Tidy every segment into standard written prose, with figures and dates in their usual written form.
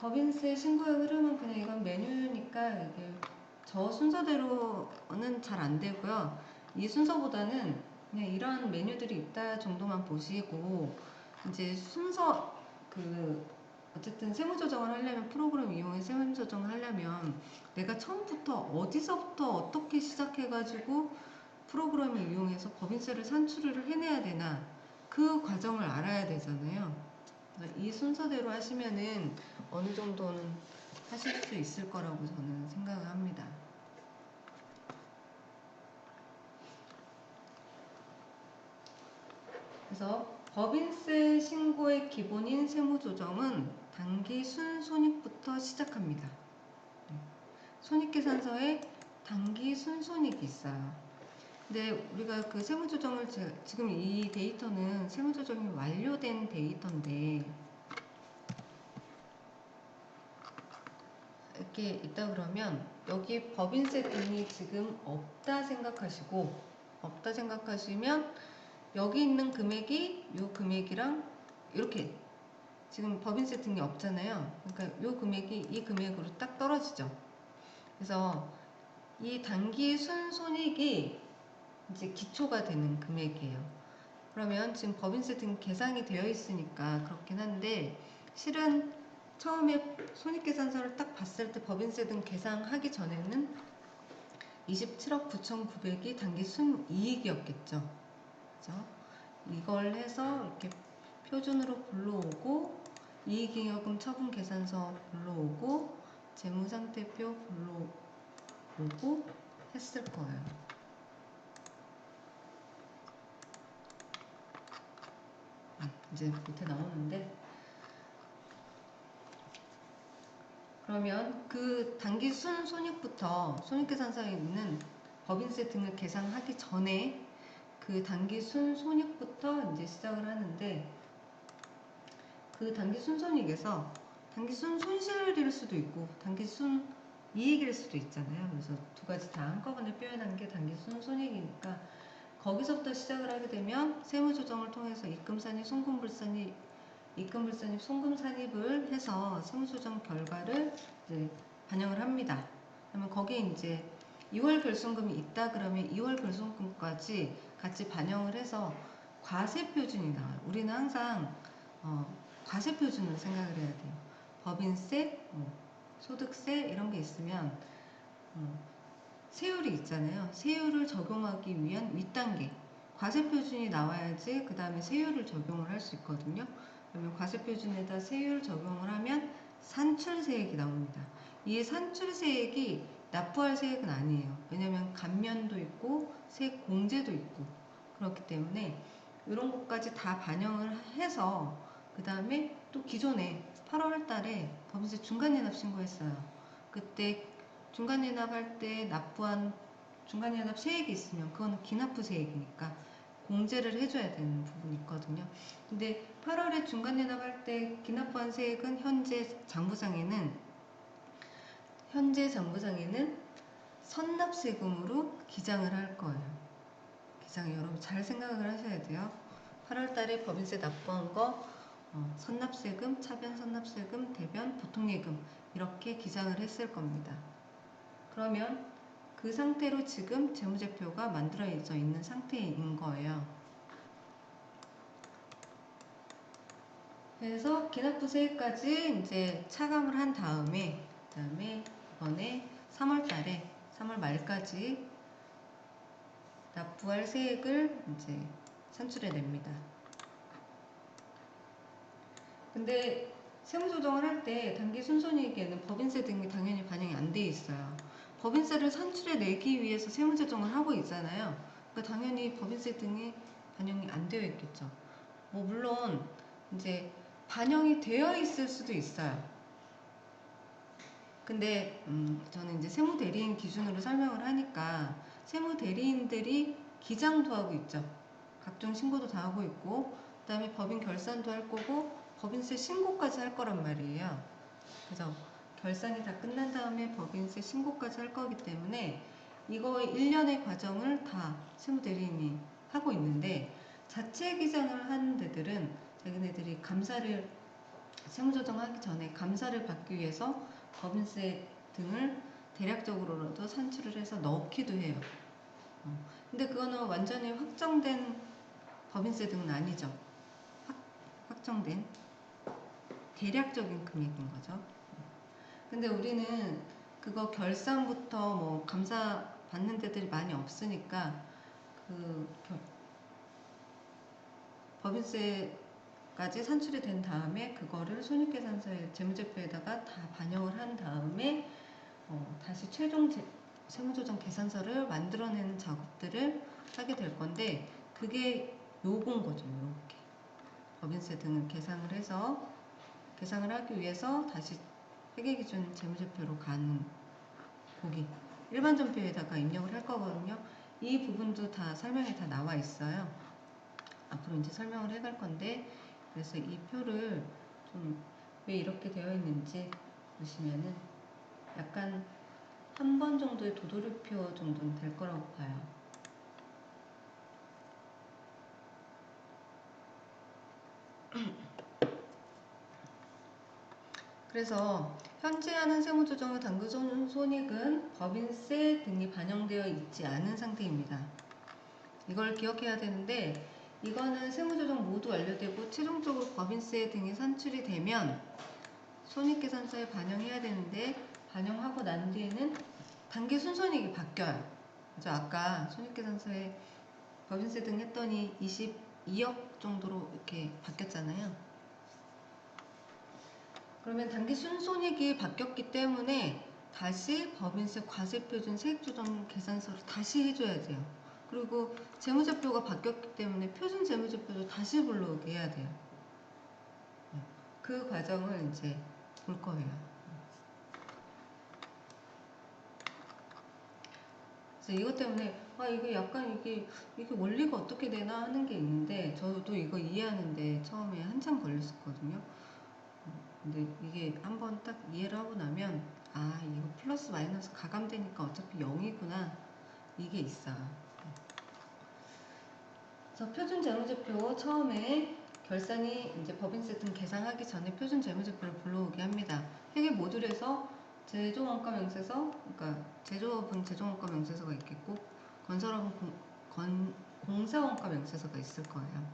법인세 신고의 흐름은 그냥 이건 메뉴니까 이게 저 순서대로는 잘 안 되고요. 이 순서보다는 그냥 이러한 메뉴들이 있다 정도만 보시고, 이제 순서 어쨌든 세무 조정을 하려면, 프로그램 이용해 세무 조정을 하려면 내가 처음부터 어디서부터 어떻게 시작해가지고 프로그램을 이용해서 법인세를 산출을 해내야 되나, 그 과정을 알아야 되잖아요. 이 순서대로 하시면은 어느 정도는 하실 수 있을 거라고 저는 생각을 합니다. 그래서 법인세 신고의 기본인 세무조정은 당기 순손익부터 시작합니다. 손익계산서에 당기 순손익이 있어요. 근데 우리가 그 세무조정을, 지금 이 데이터는 세무조정이 완료된 데이터인데, 이렇게 있다 그러면 여기 법인세 등이 지금 없다 생각하시면 여기 있는 금액이 요 금액이랑 이렇게, 지금 법인세 등이 없잖아요. 그러니까 요 금액이 이 금액으로 딱 떨어지죠. 그래서 이 당기 순손익이 이제 기초가 되는 금액이에요. 그러면 지금 법인세 등 계상이 되어 있으니까 그렇긴 한데, 실은 처음에 손익계산서를 딱 봤을 때 법인세 등 계상하기 전에는 27억 9,900이 당기 순이익이었겠죠. 그죠? 이걸 해서 이렇게 표준으로 불러오고, 이익잉여금 처분 계산서 불러오고, 재무상태표 불러오고 했을 거예요. 이제 밑에 나오는데, 그러면 그 당기 순손익부터 손익계산서에 있는 법인세 등을 계산하기 전에 그 당기 순손익부터 이제 시작을 하는데, 그 당기 순손익에서 당기 순손실일 수도 있고 당기 순이익일 수도 있잖아요. 그래서 두 가지 다 한꺼번에 표현한 게 당기 순손익이니까, 거기서부터 시작을 하게 되면 세무조정을 통해서 입금산입, 송금불산입, 입금불산입, 송금산입을 해서 세무조정 결과를 이제 반영을 합니다. 그러면 거기에 이제 2월 결손금이 있다 그러면 2월 결손금까지 같이 반영을 해서 과세표준이 나와요. 우리는 항상 과세표준을 생각을 해야 돼요. 법인세, 소득세 이런 게 있으면 세율이 있잖아요. 세율을 적용하기 위한 윗단계 과세표준이 나와야지 그 다음에 세율을 적용을 할 수 있거든요. 그러면 과세표준에다 세율 적용을 하면 산출세액이 나옵니다. 이 산출세액이 납부할 세액은 아니에요. 왜냐면 감면도 있고 세액 공제도 있고 그렇기 때문에 이런 것까지 다 반영을 해서, 그 다음에 또 기존에 8월 달에 법인세 중간예납 신고했어요. 그때 중간예납할 때 납부한 중간예납 세액이 있으면 그건 기납부 세액이니까 공제를 해줘야 되는 부분이 있거든요. 근데 8월에 중간예납할 때 기납부한 세액은 현재 장부상에는 선납세금으로 기장을 할 거예요. 기장 여러분 잘 생각을 하셔야 돼요. 8월 달에 법인세 납부한 거 선납세금, 차변 선납세금, 대변 보통예금 이렇게 기장을 했을 겁니다. 그러면 그 상태로 지금 재무제표가 만들어져 있는 상태인 거예요. 그래서 기납부 세액까지 이제 차감을 한 다음에, 그다음에 이번에 3월 달에 3월 말까지 납부할 세액을 이제 산출해 냅니다. 근데 세무조정을 할 때 당기 순손익에는 법인세 등이 당연히 반영이 안 돼 있어요. 법인세를 산출해 내기 위해서 세무조정을 하고 있잖아요. 그러니까 당연히 법인세 등이 반영이 안 되어 있겠죠. 뭐 물론 이제 반영이 되어 있을 수도 있어요. 근데 저는 이제 세무대리인 기준으로 설명을 하니까, 세무대리인들이 기장도 하고 있죠. 각종 신고도 다 하고 있고, 그 다음에 법인 결산도 할 거고 법인세 신고까지 할 거란 말이에요. 그래서 결산이 다 끝난 다음에 법인세 신고까지 할 거기 때문에 이거의 일련의 과정을 다 세무대리인이 하고 있는데, 자체 기장을 하는 데들은 자기네들이 감사를 세무조정하기 전에 감사를 받기 위해서 법인세 등을 대략적으로라도 산출을 해서 넣기도 해요. 근데 그거는 완전히 확정된 법인세 등은 아니죠. 확정된 대략적인 금액인 거죠. 근데 우리는 그거 결산부터 뭐 감사 받는 데들이 많이 없으니까 그 법인세까지 산출이 된 다음에 그거를 손익계산서에 재무제표에다가 다 반영을 한 다음에 다시 최종 세무조정 계산서를 만들어내는 작업들을 하게 될 건데 그게 요건 거죠. 요렇게 법인세 등을 계산을 해서 계산을 하기 위해서 다시 회계기준 재무제표로 가는 거기 일반 전표에다가 입력을 할 거거든요. 이 부분도 다 설명이 다 나와 있어요. 앞으로 이제 설명을 해갈 건데 그래서 이 표를 좀 왜 이렇게 되어 있는지 보시면은 약간 한 번 정도의 도돌이표 정도는 될 거라고 봐요. 그래서 현재 하는 세무조정의 당기순손익은 법인세 등이 반영되어 있지 않은 상태입니다. 이걸 기억해야 되는데 이거는 세무조정 모두 완료되고 최종적으로 법인세 등이 산출이 되면 손익계산서에 반영해야 되는데 반영하고 난 뒤에는 당기순손익이 바뀌어요. 그래서 아까 손익계산서에 법인세 등 했더니 22억 정도로 이렇게 바뀌었잖아요. 그러면 당기순손익이 바뀌었기 때문에 다시 법인세 과세표준 세액조정 계산서를 다시 해줘야 돼요. 그리고 재무제표가 바뀌었기 때문에 표준 재무제표도 다시 불러오게 해야 돼요. 그 과정을 이제 볼 거예요. 그래서 이것 때문에 이게 약간 이게 원리가 어떻게 되나 하는 게 있는데 저도 이거 이해하는데 처음에 한참 걸렸었거든요. 근데 이게 한번 딱 이해를 하고 나면 이거 플러스 마이너스 가감되니까 어차피 0이구나 이게 있어요. 그래서 표준 재무제표 처음에 결산이 이제 법인세 등 계산하기 전에 표준 재무제표를 불러오게 합니다. 회계 모듈에서 제조원가 명세서, 그러니까 제조업은 제조원가 명세서가 있겠고 건설업은 공사원가 명세서가 있을 거예요.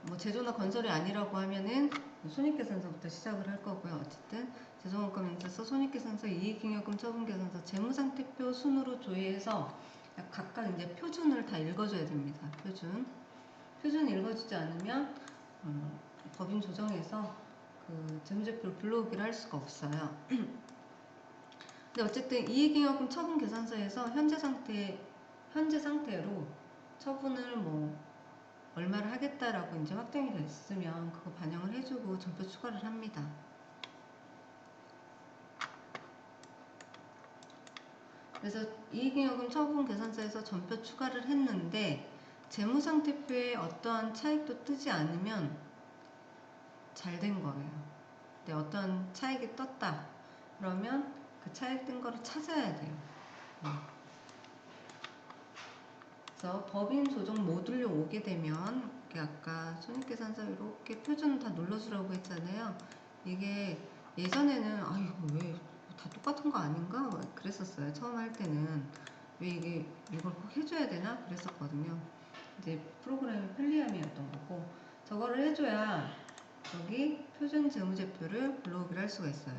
뭐 제조나 건설이 아니라고 하면은 손익계산서부터 시작을 할 거고요. 어쨌든 제조원가 명세서, 손익계산서, 이익잉여금 처분계산서, 재무상태표 순으로 조회해서 각각 이제 표준을 다 읽어줘야 됩니다. 표준 읽어주지 않으면 법인 조정에서 그 재무제표를 불러오기를 할 수가 없어요. 근데 어쨌든 이익잉여금 처분계산서에서 현재 상태로 처분을 뭐 얼마를 하겠다라고 이제 확정이 됐으면 그거 반영을 해주고 전표 추가를 합니다. 그래서 이익잉여금 처분 계산서에서 전표 추가를 했는데 재무상태표에 어떠한 차익도 뜨지 않으면 잘 된 거예요. 근데 어떤 차익이 떴다 그러면 그 차익 뜬 거를 찾아야 돼요. 그래서 법인 조정 모듈로 오게 되면 아까 손익계산서 이렇게 표준 다 눌러주라고 했잖아요. 이게 예전에는 이거 왜 다 똑같은 거 아닌가 그랬었어요. 처음 할 때는 왜 이걸 꼭 해줘야 되나 그랬었거든요. 이제 프로그램의 편리함이었던 거고 저거를 해줘야 여기 표준 재무제표를 불러오기를 할 수가 있어요.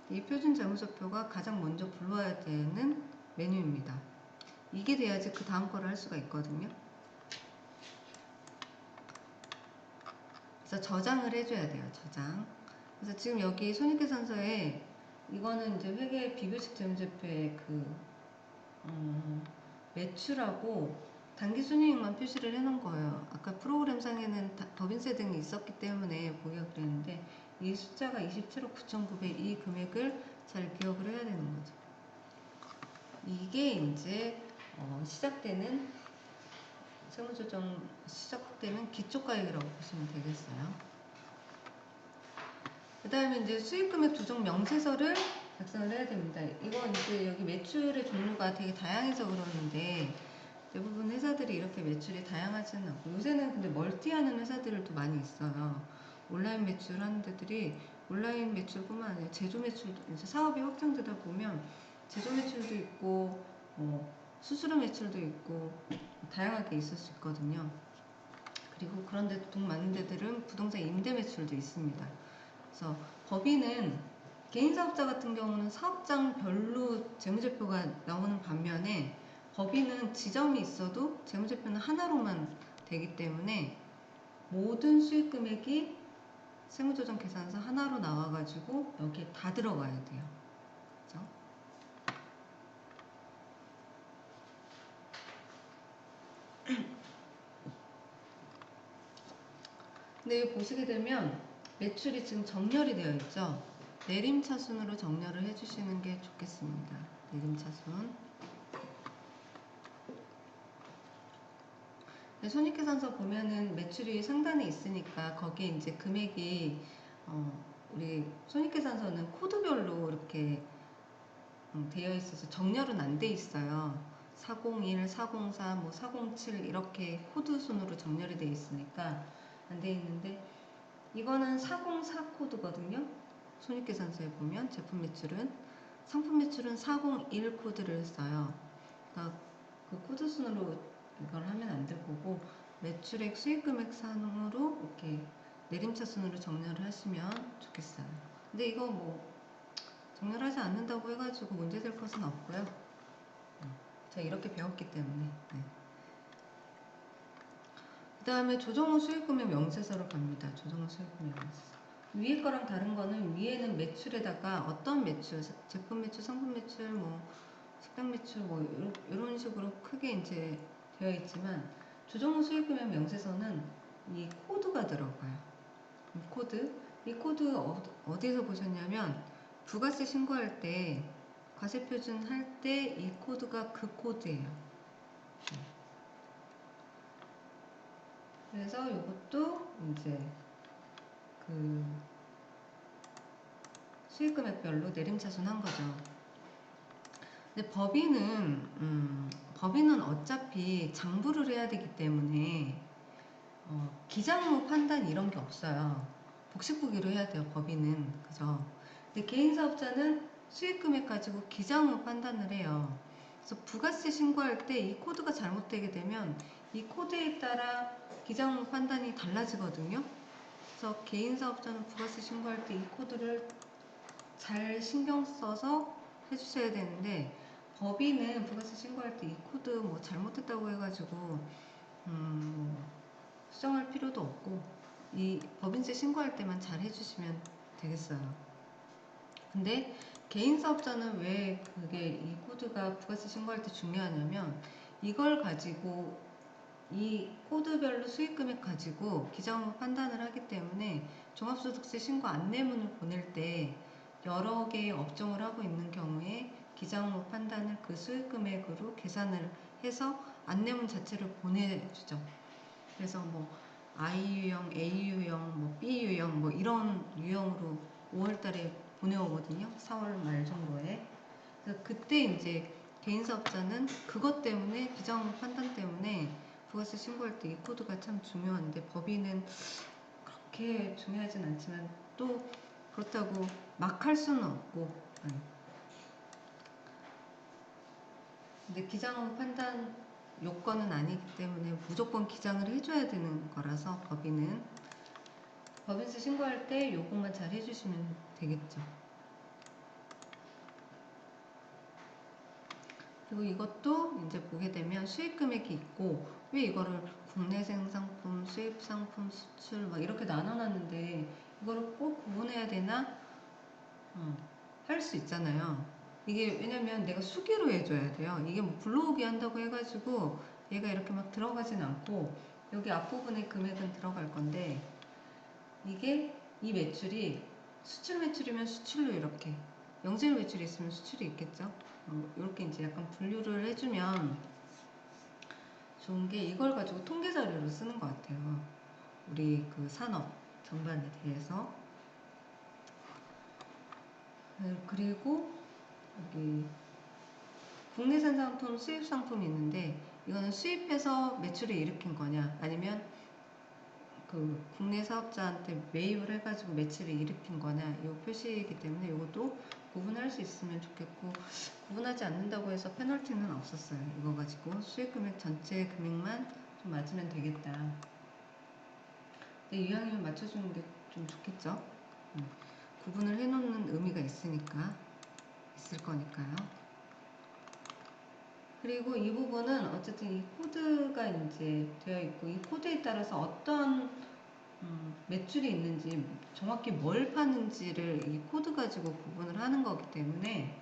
이 표준 재무제표가 가장 먼저 불러와야 되는 메뉴입니다. 이게 돼야지 그 다음 거를 할 수가 있거든요. 그래서 저장을 해줘야 돼요. 저장. 그래서 지금 여기 손익계산서에 이거는 이제 회계 비교식 재무제표의 매출하고 당기순이익만 표시를 해놓은 거예요. 아까 프로그램상에는 법인세 등이 있었기 때문에 보기가 그랬는데 이 숫자가 27억 9,900 이 금액을 잘 기억을 해야 되는 거죠. 이게 이제 시작되는 세무조정 시작되는 기초가액이라고 보시면 되겠어요. 그 다음에 이제 수익금액 조정 명세서를 작성을 해야 됩니다. 이건 이제 여기 매출의 종류가 되게 다양해서 그러는데 대부분 회사들이 이렇게 매출이 다양하지는 않고 요새는 근데 멀티하는 회사들도 많이 있어요. 온라인 매출하는 데들이 온라인 매출뿐만 아니라 제조 매출도 이제 사업이 확장되다 보면 제조 매출도 있고 수수료 매출도 있고 다양하게 있을 수 있거든요. 그리고 그런 데 돈 많은 데들은 부동산 임대 매출도 있습니다. 그래서 법인은 개인 사업자 같은 경우는 사업장별로 재무제표가 나오는 반면에 법인은 지점이 있어도 재무제표는 하나로만 되기 때문에 모든 수익 금액이 세무조정 계산서 하나로 나와가지고 여기에 다 들어가야 돼요. 그죠? 근데 여기 보시게 되면 매출이 지금 정렬이 되어 있죠. 내림차순으로 정렬을 해주시는 게 좋겠습니다. 내림차순. 손익계산서 보면은 매출이 상단에 있으니까 거기에 이제 금액이 우리 손익계산서는 코드별로 이렇게 되어 있어서 정렬은 안 돼 있어요. 401, 404, 뭐 407 이렇게 코드 순으로 정렬이 되어 있으니까 안 돼 있는데 이거는 404 코드거든요. 손익계산서에 보면 제품 매출은 상품 매출은 401 코드를 써요. 그러니까 그 코드 순으로 이걸 하면 안 될 거고 매출액 수익금액 산으로 이렇게 내림차순으로 정렬을 하시면 좋겠어요. 근데 이거 뭐 정렬하지 않는다고 해가지고 문제될 것은 없고요. 제가 이렇게 배웠기 때문에. 네. 그 다음에 조정후 수익금액 명세서로 갑니다. 조정후 수익금액 명세서. 위에 거랑 다른 거는 위에는 매출에다가 어떤 매출, 제품 매출, 상품 매출, 뭐 식당 매출 뭐 이런 식으로 크게 이제 되어 있지만 조정후 수익금액 명세서는 이 코드가 들어가요. 이 코드 어디에서 보셨냐면 부가세 신고할 때 과세표준 할 때 이 코드가 그 코드예요. 그래서 이것도 이제 그 수익금액별로 내림차순 한 거죠. 근데 법인은 어차피 장부를 해야 되기 때문에 기장무 판단 이런 게 없어요. 복식부기로 해야 돼요. 법인은. 그죠? 근데 개인사업자는 수익금액 가지고 기장무 판단을 해요. 그래서 부가세 신고할 때 이 코드가 잘못되게 되면 이 코드에 따라 기장무 판단이 달라지거든요. 그래서 개인사업자는 부가세 신고할 때 이 코드를 잘 신경 써서 해주셔야 되는데 법인은 부가세 신고할 때 이 코드 뭐 잘못했다고 해가지고 뭐 수정할 필요도 없고 이 법인세 신고할 때만 잘 해주시면 되겠어요. 근데 개인 사업자는 왜 그게 이 코드가 부가세 신고할 때 중요하냐면 이걸 가지고 이 코드별로 수익금액 가지고 기장후 판단을 하기 때문에 종합소득세 신고 안내문을 보낼 때 여러 개의 업종을 하고 있는 경우에 기장후 판단을 그 수익금액으로 계산을 해서 안내문 자체를 보내주죠. 그래서 뭐 I 유형, A 유형, 뭐 B 유형 뭐 이런 유형으로 5월달에 보내오거든요. 4월 말 정도에. 그래서 그때 이제 개인 사업자는 그것 때문에 기장 판단 때문에 부가세 신고할 때 이 코드가 참 중요한데 법인은 그렇게 중요하진 않지만 또 그렇다고 막 할 수는 없고. 근데 기장 판단 요건은 아니기 때문에 무조건 기장을 해줘야 되는 거라서 법인은 법인세 신고할 때 요것만 잘 해주시면 되겠죠. 그리고 이것도 이제 보게 되면 수익 금액이 있고 왜 이거를 국내 생산품, 수입 상품, 수출 막 이렇게 나눠놨는데 이거를 꼭 구분해야 되나? 할 수 있잖아요. 이게 왜냐면 내가 수기로 해줘야 돼요. 이게 뭐 불러오기 한다고 해가지고 얘가 이렇게 막 들어가진 않고 여기 앞부분에 금액은 들어갈 건데 이게 이 매출이 수출 매출이면 수출로 이렇게 영세율 매출이 있으면 수출이 있겠죠. 이렇게 이제 약간 분류를 해주면 좋은 게 이걸 가지고 통계 자료로 쓰는 것 같아요. 우리 그 산업 전반에 대해서. 그리고 여기 국내산 상품, 수입 상품이 있는데 이거는 수입해서 매출을 일으킨 거냐 아니면 그 국내 사업자한테 매입을 해가지고 매출을 일으킨 거냐 이 표시이기 때문에 이것도 구분할 수 있으면 좋겠고, 구분하지 않는다고 해서 페널티는 없었어요. 이거 가지고 수익 금액 전체 금액만 좀 맞으면 되겠다. 근데 이왕이면 맞춰주는 게 좀 좋겠죠. 구분을 해놓는 의미가 있으니까, 있을 거니까요. 그리고 이 부분은 어쨌든 이 코드가 이제 되어 있고, 이 코드에 따라서 어떤 매출이 있는지, 정확히 뭘 파는지를 이 코드 가지고 구분을 하는 거기 때문에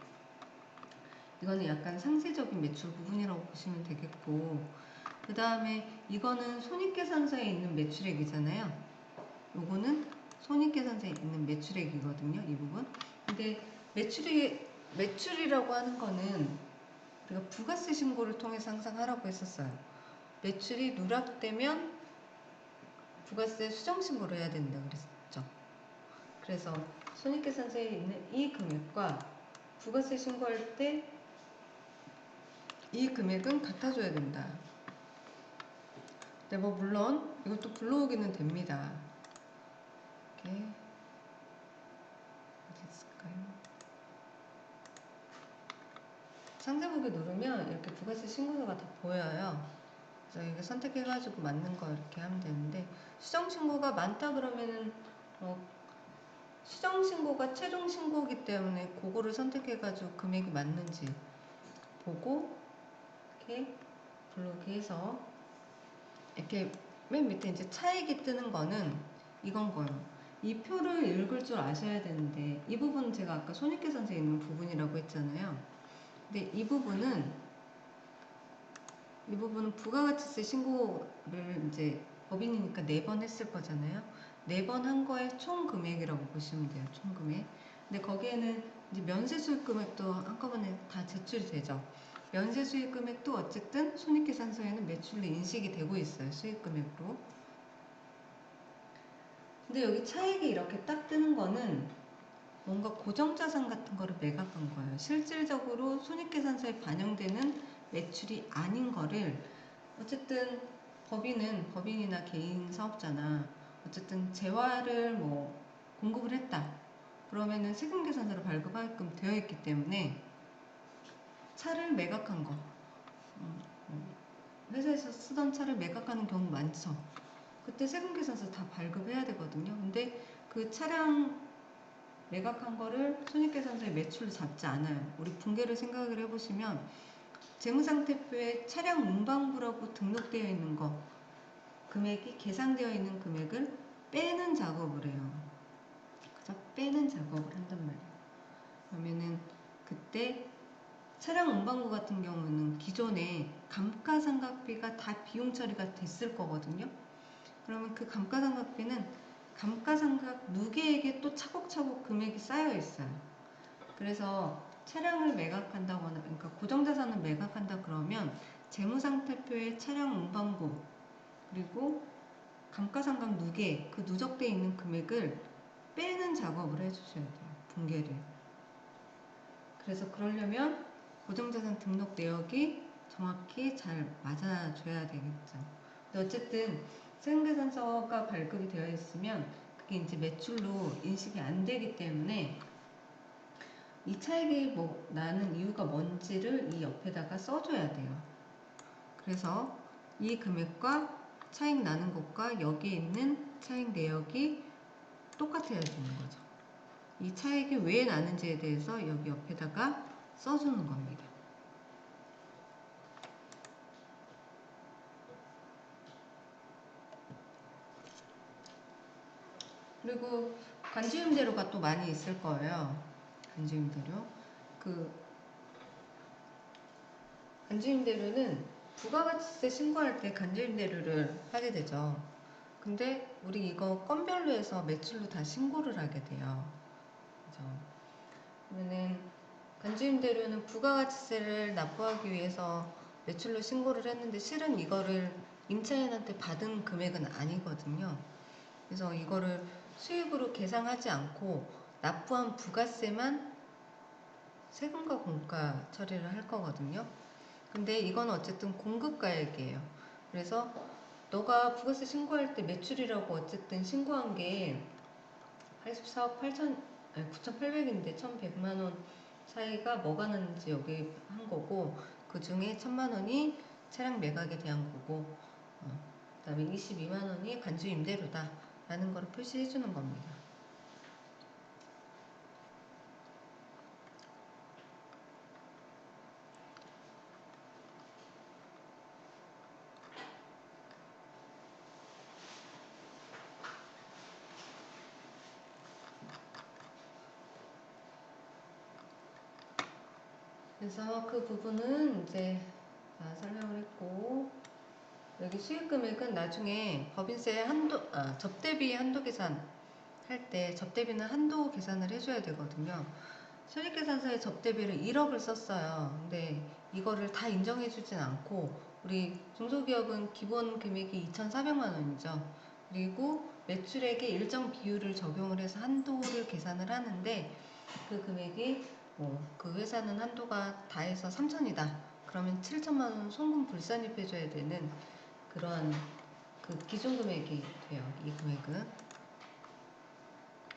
이거는 약간 상세적인 매출 부분이라고 보시면 되겠고, 그 다음에 이거는 손익계산서에 있는 매출액이잖아요. 요거는 손익계산서에 있는 매출액이거든요, 이 부분. 근데 매출이라고 하는 거는 우리가 부가세 신고를 통해서 항상 하라고 했었어요. 매출이 누락되면 부가세 수정 신고를 해야 된다 그랬죠. 그래서 손익계산서에 있는 이 금액과 부가세 신고할 때 이 금액은 같아줘야 된다. 근데 뭐 물론 이것도 불러오기는 됩니다. 이렇게 어디 있을까요? 상세보기 누르면 이렇게 부가세 신고서가 다 보여요. 그래서 이렇게 선택해가지고 맞는 거 이렇게 하면 되는데, 수정 신고가 많다 그러면은 수정 신고가 최종 신고이기 때문에 그거를 선택해가지고 금액이 맞는지 보고 이렇게 불러오기 해서, 이렇게 맨 밑에 이제 차액이 뜨는 거는 이건 거예요. 이 표를 읽을 줄 아셔야 되는데, 이 부분은 제가 아까 손익계산서에 있는 부분이라고 했잖아요. 근데 이 부분은 부가가치세 신고를 이제 법인이니까 4번 했을 거잖아요. 4번 한 거에 총 금액이라고 보시면 돼요. 총 금액. 근데 거기에는 이제 면세 수익 금액도 한꺼번에 다 제출이 되죠. 면세 수익 금액도 어쨌든 손익계산서에는 매출로 인식이 되고 있어요. 수익 금액으로. 근데 여기 차액이 이렇게 딱 뜨는 거는 뭔가 고정자산 같은 거를 매각한 거예요. 실질적으로 손익계산서에 반영되는 매출이 아닌 거를, 어쨌든 법인이나 개인 사업자나 어쨌든 재화를 뭐 공급을 했다 그러면은 세금계산서를 발급하게끔 되어 있기 때문에 차를 매각한 거, 회사에서 쓰던 차를 매각하는 경우 많죠. 그때 세금계산서 다 발급해야 되거든요. 근데 그 차량 매각한 거를 손익계산서에 매출로 잡지 않아요. 우리 분계를 생각을 해보시면 재무상태표에 차량 운반부라고 등록되어 있는 거, 금액이 계산되어 있는 금액을 빼는 작업을 해요. 그죠? 빼는 작업을 한단 말이에요. 그러면은 그때 차량 운반부 같은 경우는 기존에 감가상각비가 다 비용 처리가 됐을 거거든요. 그러면 그 감가상각비는 감가상각 누계액에 또 차곡차곡 금액이 쌓여 있어요. 그래서 차량을 매각한다거나, 그러니까 고정자산을 매각한다 그러면 재무상태표에 차량 운반부 그리고 감가상각 누계, 그 누적되어 있는 금액을 빼는 작업을 해주셔야 돼요. 분계를. 그래서 그러려면 고정자산 등록 내역이 정확히 잘 맞아줘야 되겠죠. 근데 어쨌든 세금계산서가 발급이 되어 있으면 그게 이제 매출로 인식이 안 되기 때문에 이 차익이 뭐 나는 이유가 뭔지를 이 옆에다가 써줘야 돼요. 그래서 이 금액과 차익 나는 것과 여기 있는 차익 내역이 똑같아야 되는 거죠. 이 차익이 왜 나는지에 대해서 여기 옆에다가 써주는 겁니다. 그리고 간지임대료가 또 많이 있을 거예요. 간지임대료. 간지임대료는 부가가치세 신고할 때 간지임대료를 하게 되죠. 근데 우리 이거 건별로 해서 매출로 다 신고를 하게 돼요. 그죠? 그러면은 간주임대료는 부가가치세를 납부하기 위해서 매출로 신고를 했는데 실은 이거를 임차인한테 받은 금액은 아니거든요. 그래서 이거를 수익으로 계상하지 않고 납부한 부가세만 세금과 공가 처리를 할 거거든요. 근데 이건 어쨌든 공급가액이에요. 그래서 너가 부가세 신고할 때 매출이라고 어쨌든 신고한 게 84억 8천, 아니 9,800인데 1,100만 원 사이가 뭐가 나는지 여기 한 거고, 그 중에 1,000만 원이 차량 매각에 대한 거고, 그다음에 22만 원이 간주 임대료다 라는 걸 표시해 주는 겁니다. 그래서 그 부분은 이제 다 설명을 했고, 여기 수익 금액은 나중에 법인세 한도, 접대비 한도 계산 할 때 접대비는 한도 계산을 해줘야 되거든요. 손익계산서에 접대비를 1억을 썼어요. 근데 이거를 다 인정해주진 않고, 우리 중소기업은 기본 금액이 2,400만 원이죠. 그리고 매출액에 일정 비율을 적용을 해서 한도를 계산을 하는데, 그 금액이 그 회사는 한도가 다 해서 3천이다. 그러면 7천만 원 송금 불산입해줘야 되는 그러한 그 기준 금액이 돼요. 이 금액은.